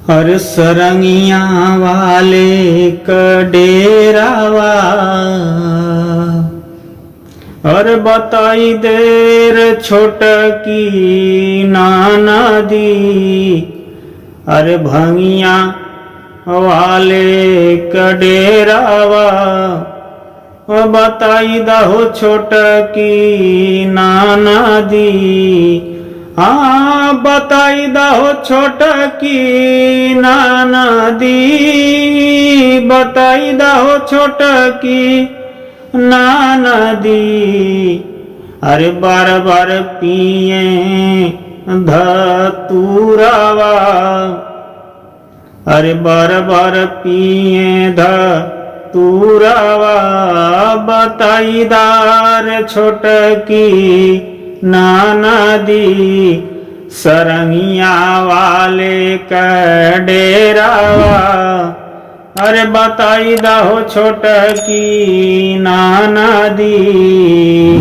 हर सरंगिया वाले कडेरावा और बताई देर छोटकी नाना दी। अरे भंगिया वाले कडेरावा और बताई दहो छोटकी नाना दी। हाँ बताई दहो छोटकी नाना दी, बताई दहो छोटकी नाना दी। अरे बार बार पिए धतूरावा, अरे बार बार पिए धतूरावा। बताई दार छोटकी नाना दी, सरंगिया वाले कडेरावा। अरे बताई दहो छोटकी नाना दी।